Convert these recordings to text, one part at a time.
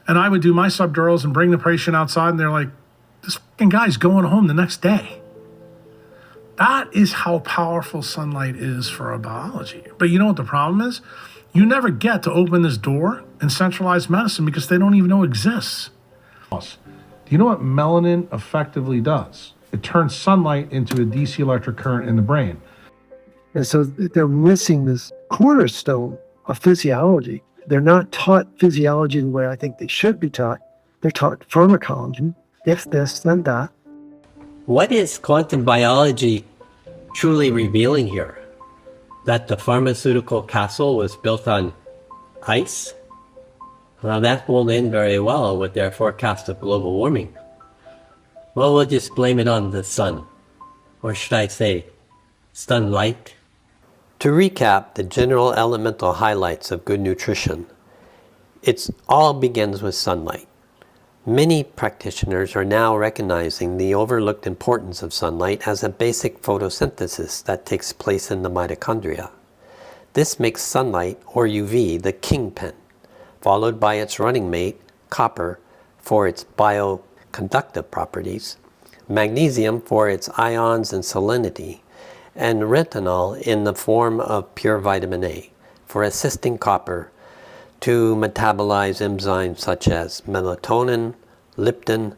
And I would do my subdurals and bring the patient outside, and they're like, this fucking guy's going home the next day. That is how powerful sunlight is for our biology. But you know what the problem is? You never get to open this door in centralized medicine because they don't even know it exists. Do you know what melanin effectively does? It turns sunlight into a DC electric current in the brain. And so they're missing this cornerstone of physiology. They're not taught physiology the way I think they should be taught. They're taught pharmacology, if this, then that. What is quantum biology truly revealing here? That the pharmaceutical castle was built on ice? Well, that won't end very well with their forecast of global warming. Well, we'll just blame it on the sun. Or should I say, sunlight? To recap the general elemental highlights of good nutrition, it all begins with sunlight. Many practitioners are now recognizing the overlooked importance of sunlight as a basic photosynthesis that takes place in the mitochondria. This makes sunlight, or UV, the kingpin, followed by its running mate, copper, for its bioconductive properties, magnesium for its ions and salinity, and retinol in the form of pure vitamin A for assisting copper to metabolize enzymes such as melatonin, leptin.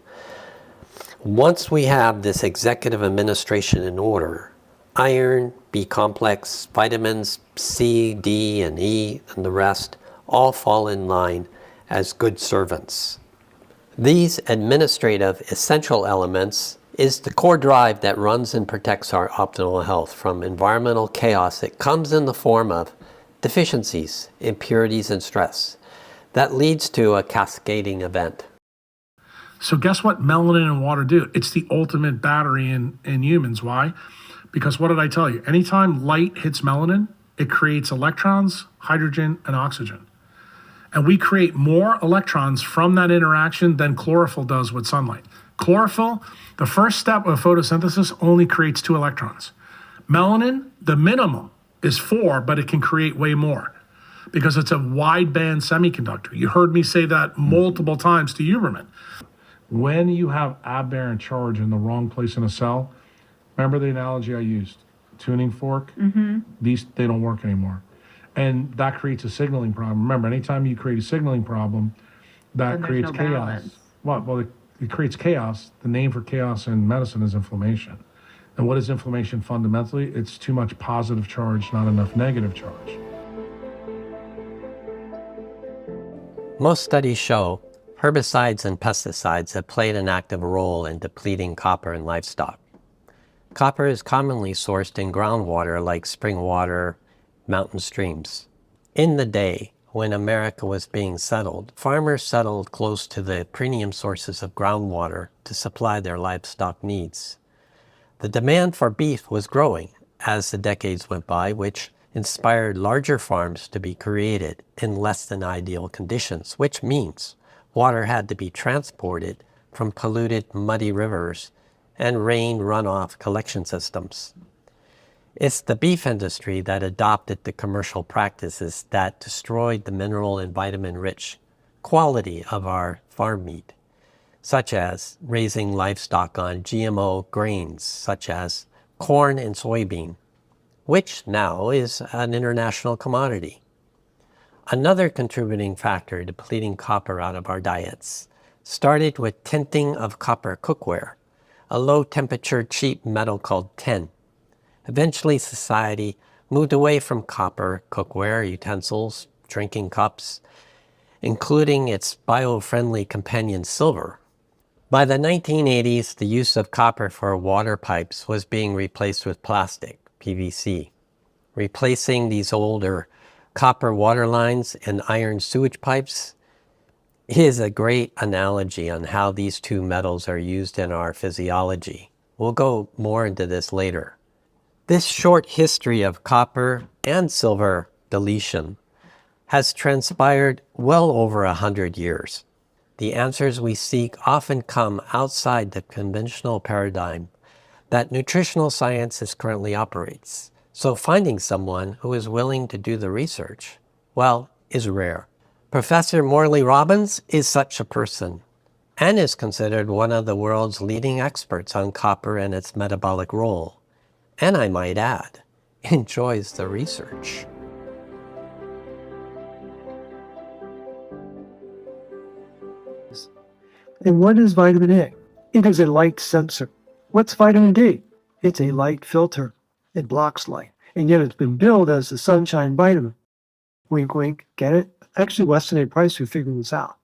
Once we have this executive administration in order, iron, B complex, vitamins C, D, and E, and the rest all fall in line as good servants. These administrative essential elements is the core drive that runs and protects our optimal health from environmental chaos. It comes in the form of deficiencies, impurities, and stress that leads to a cascading event. So guess what melanin and water do? It's the ultimate battery in humans. Why? Because what did I tell you? Anytime light hits melanin, it creates electrons, hydrogen, and oxygen. And we create more electrons from that interaction than chlorophyll does with sunlight. Chlorophyll, the first step of photosynthesis, only creates 2 electrons. Melanin, the minimum is 4, but it can create way more because it's a wideband semiconductor. You heard me say that multiple times to Huberman. When you have aberrant charge in the wrong place in a cell, remember the analogy I used, tuning fork? These, they don't work anymore. And that creates a signaling problem. Remember, anytime you create a signaling problem, that creates chaos. Well, it creates chaos. The name for chaos in medicine is inflammation. And what is inflammation fundamentally? It's too much positive charge, not enough negative charge. Most studies show herbicides and pesticides have played an active role in depleting copper in livestock. Copper is commonly sourced in groundwater like spring water, mountain streams. In the day when America was being settled, farmers settled close to the premium sources of groundwater to supply their livestock needs. The demand for beef was growing as the decades went by, which inspired larger farms to be created in less than ideal conditions, which means water had to be transported from polluted, muddy rivers and rain runoff collection systems. It's the beef industry that adopted the commercial practices that destroyed the mineral and vitamin-rich quality of our farm meat, such as raising livestock on GMO grains such as corn and soybean, which now is an international commodity. Another contributing factor depleting copper out of our diets started with tinting of copper cookware, a low-temperature cheap metal called tin. Eventually, society moved away from copper cookware, utensils, drinking cups, including its bio-friendly companion silver. By the 1980s, the use of copper for water pipes was being replaced with plastic, PVC. Replacing these older copper water lines and iron sewage pipes is a great analogy on how these two metals are used in our physiology. We'll go more into this later. This short history of copper and silver deletion has transpired well over 100 years. The answers we seek often come outside the conventional paradigm that nutritional science currently operates. So finding someone who is willing to do the research, well, is rare. Professor Morley Robbins is such a person and is considered one of the world's leading experts on copper and its metabolic role. And I might add, enjoys the research. And what is vitamin A? It is a light sensor. What's vitamin D? It's a light filter. It blocks light. And yet it's been billed as the sunshine vitamin. Wink, wink. Get it? Actually, Weston A. Price, who figured this out,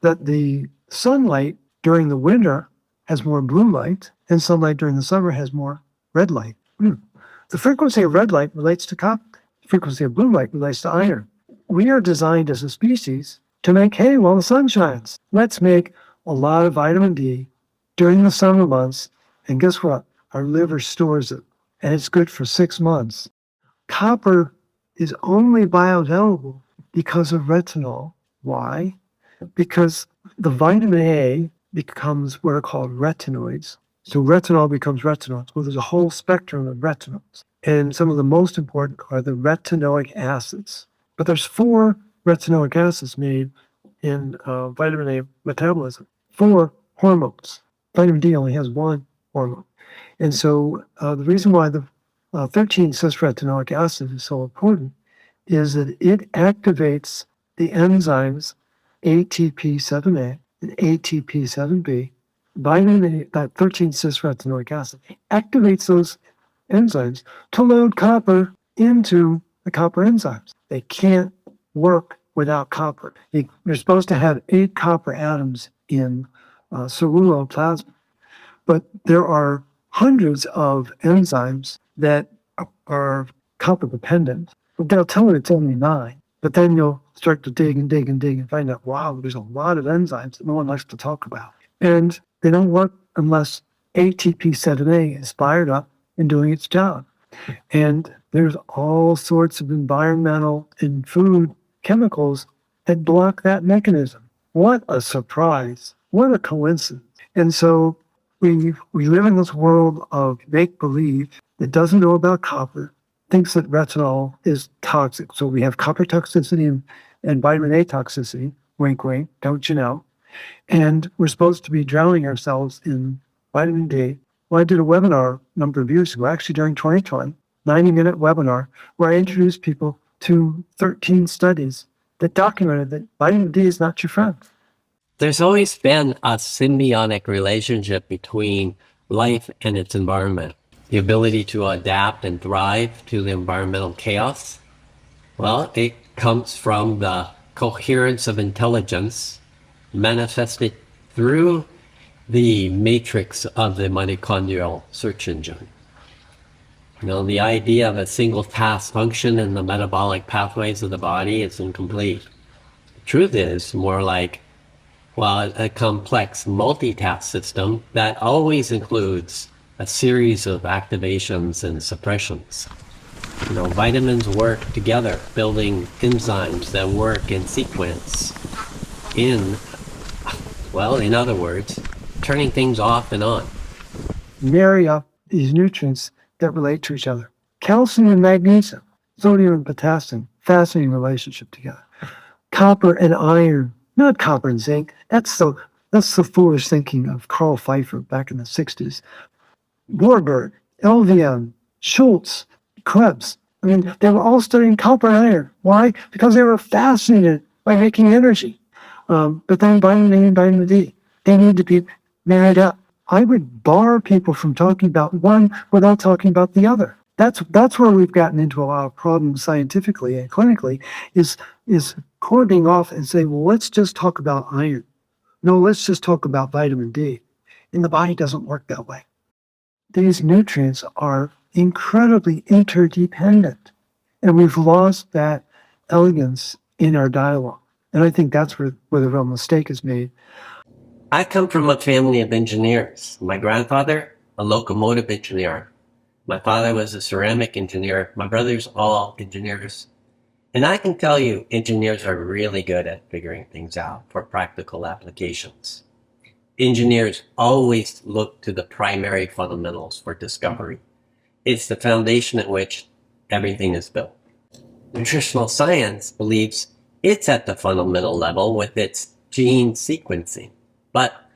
that the sunlight during the winter has more blue light, and sunlight during the summer has more red light. The frequency of red light relates to copper. The frequency of blue light relates to iron. We are designed as a species to make hay while the sun shines. Let's make a lot of vitamin D during the summer months, and guess what? Our liver stores it, and it's good for 6 months. Copper is only bioavailable because of retinol. Why? Because the vitamin A becomes what are called retinoids. So retinol becomes retinoids. Well, there's a whole spectrum of retinoids. And some of the most important are the retinoic acids. But there's 4 retinoic acids made in vitamin A metabolism. 4 hormones. Vitamin D only has 1 hormone. And so the reason why the 13-cis-retinoic acid is so important is that it activates the enzymes ATP7A and ATP7B. Vitamin A, that 13-cis-retinoic acid, activates those enzymes to load copper into the copper enzymes. They can't work without copper. You're supposed to have 8 copper atoms in ceruloplasmin, but there are hundreds of enzymes that are copper dependent. They'll tell you it's only 9, but then you'll start to dig and dig and dig and find out, wow, there's a lot of enzymes that no one likes to talk about. And they don't work unless ATP7A is fired up and doing its job. And there's all sorts of environmental and food chemicals that block that mechanism. What a surprise. What a coincidence. And so we live in this world of make-believe that doesn't know about copper, thinks that retinol is toxic. So we have copper toxicity and vitamin A toxicity. Wink, wink, don't you know? And we're supposed to be drowning ourselves in vitamin D. Well, I did a webinar a number of years ago, actually during 2020, 90-minute webinar, where I introduced people to 13 studies that documented that vitamin D is not your friend. There's always been a symbiotic relationship between life and its environment. The ability to adapt and thrive to the environmental chaos. Well, it comes from the coherence of intelligence manifested through the matrix of the mitochondrial search engine. You know, the idea of a single task function in the metabolic pathways of the body is incomplete. The truth is more like, well, a complex multitask system that always includes a series of activations and suppressions. You know, vitamins work together, building enzymes that work in sequence in other words, turning things off and on. Marry up these nutrients that relate to each other. Calcium and magnesium, sodium and potassium, fascinating relationship together. Copper and iron, not copper and zinc. That's the foolish thinking of Carl Pfeiffer back in the 60s. Warburg, LVM, Schultz, Krebs. I mean, they were all studying copper and iron. Why? Because they were fascinated by making energy. But then vitamin A and vitamin D, they need to be married up. I would bar people from talking about one without talking about the other. That's where we've gotten into a lot of problems scientifically and clinically, is cordoning off and saying, well, let's just talk about iron. No, let's just talk about vitamin D. And the body doesn't work that way. These nutrients are incredibly interdependent. And we've lost that elegance in our dialogue. And I think that's where the real mistake is made. I come from a family of engineers. My grandfather, a locomotive engineer. My father was a ceramic engineer. My brothers, all engineers. And I can tell you, engineers are really good at figuring things out for practical applications. Engineers always look to the primary fundamentals for discovery. It's the foundation at which everything is built. Nutritional science believes It's at the fundamental level with its gene sequencing, but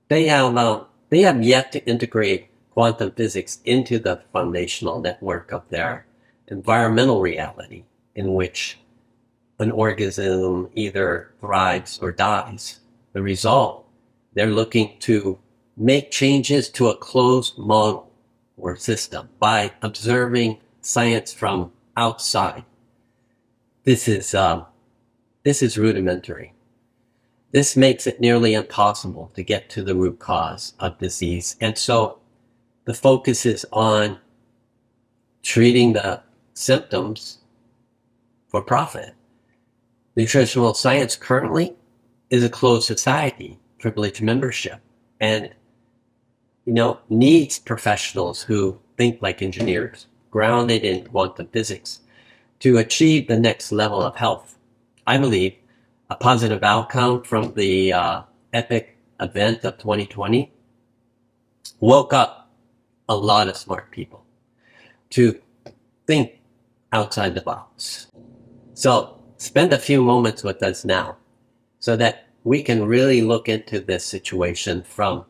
they have yet to integrate quantum physics into the foundational network of their environmental reality, in which an organism either thrives or dies. The result, they're looking to make changes to a closed model or system by observing science from outside. This is rudimentary. This makes it nearly impossible to get to the root cause of disease. And so the focus is on treating the symptoms for profit. Nutritional science currently is a closed society, privileged membership, and needs professionals who think like engineers, grounded in quantum physics, to achieve the next level of health. I believe a positive outcome from the epic event of 2020 woke up a lot of smart people to think outside the box. So spend a few moments with us now so that we can really look into this situation from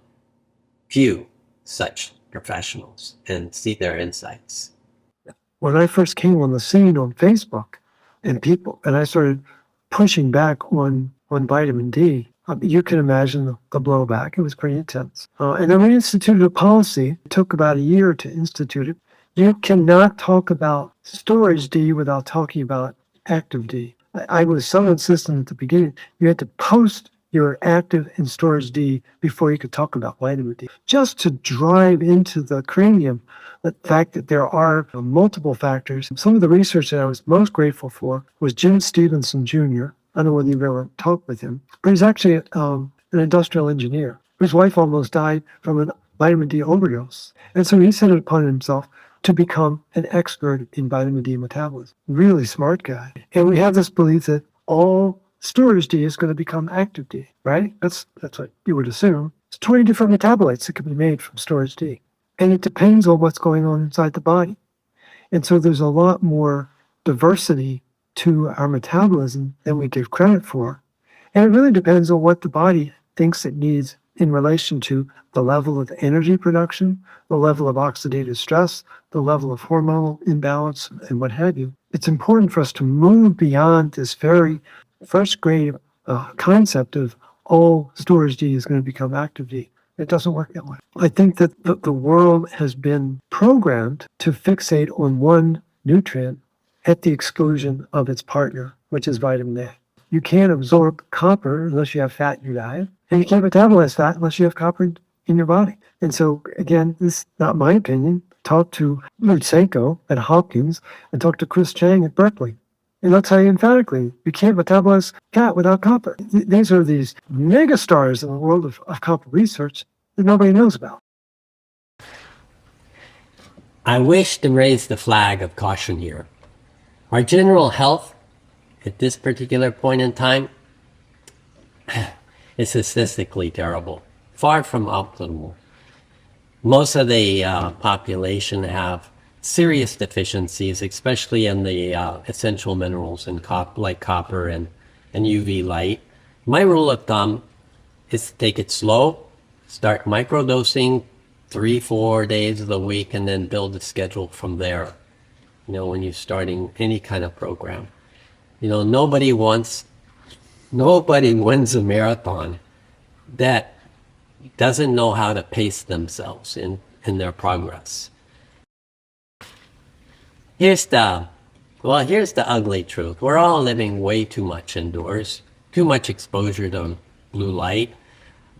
few such professionals and see their insights. When I first came on the scene on Facebook and I started pushing back on vitamin D, you can imagine the blowback. It was pretty intense. And then we instituted a policy. It took about a year to institute it. You cannot talk about storage D without talking about active D. I was so insistent at the beginning, you had to post your active and storage D before you could talk about vitamin D. Just to drive into the cranium the fact that there are multiple factors. Some of the research that I was most grateful for was Jim Stevenson Jr. I don't know whether you've ever talked with him, but he's actually an industrial engineer. His wife almost died from a vitamin D overdose. And so he set it upon himself to become an expert in vitamin D metabolism. Really smart guy. And we have this belief that all storage D is going to become active D, right? That's what you would assume. It's 20 different metabolites that can be made from storage D. And it depends on what's going on inside the body. And so there's a lot more diversity to our metabolism than we give credit for. And it really depends on what the body thinks it needs in relation to the level of energy production, the level of oxidative stress, the level of hormonal imbalance, and what have you. It's important for us to move beyond this very first grade concept of all storage D is going to become active D. It doesn't work that way. I think that the world has been programmed to fixate on one nutrient at the exclusion of its partner, which is vitamin A. You can't absorb copper unless you have fat in your diet, and you can't metabolize fat unless you have copper in your body. And so, again, this is not my opinion. Talk to Lutsenko at Hopkins and talk to Chris Chang at Berkeley. And they'll tell you emphatically, you can't metabolize fat without copper. These are these mega stars in the world of copper research that nobody knows about. I wish to raise the flag of caution here. Our general health at this particular point in time is statistically terrible, far from optimal. Most of the population have serious deficiencies, especially in the essential minerals and like copper and UV light. My rule of thumb is to take it slow, start microdosing 3-4 days of the week, and then build a schedule from there. When you're starting any kind of program, nobody wins a marathon that doesn't know how to pace themselves in their progress. Here's the ugly truth. We're all living way too much indoors, too much exposure to blue light.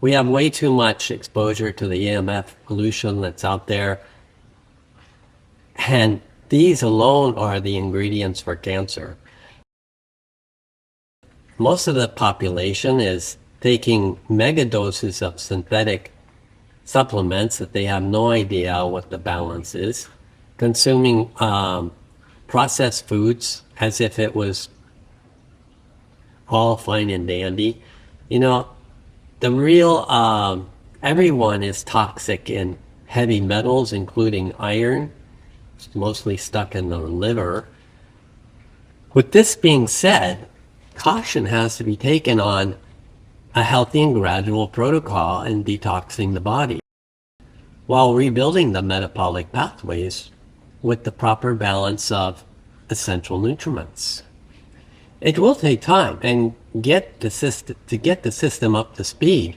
We have way too much exposure to the EMF pollution that's out there. And these alone are the ingredients for cancer. Most of the population is taking mega doses of synthetic supplements that they have no idea what the balance is, consuming processed foods as if it was all fine and dandy. The real, everyone is toxic in heavy metals, including iron. It's mostly stuck in the liver. With this being said, caution has to be taken on a healthy and gradual protocol in detoxing the body while rebuilding the metabolic pathways with the proper balance of essential nutriments. It will take time and get the system up to speed,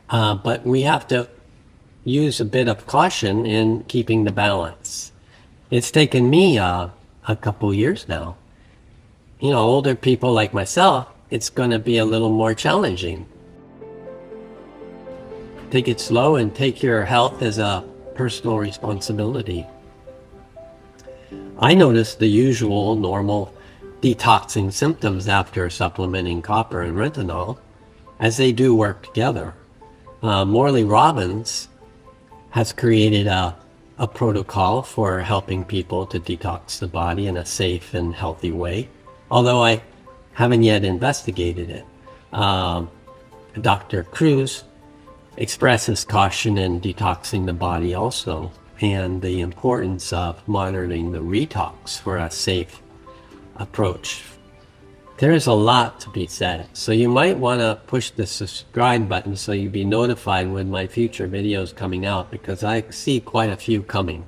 but we have to use a bit of caution in keeping the balance. It's taken me a couple years now. You know, older people like myself, it's going to be a little more challenging. Take it slow and take your health as a personal responsibility. I noticed the usual normal detoxing symptoms after supplementing copper and retinol, as they do work together. Morley Robbins has created a protocol for helping people to detox the body in a safe and healthy way, although I haven't yet investigated it. Dr. Kruse expresses caution in detoxing the body also, and the importance of monitoring the retox for a safe approach. There's a lot to be said, so you might want to push the subscribe button so you'll be notified when my future videos coming out, because I see quite a few coming.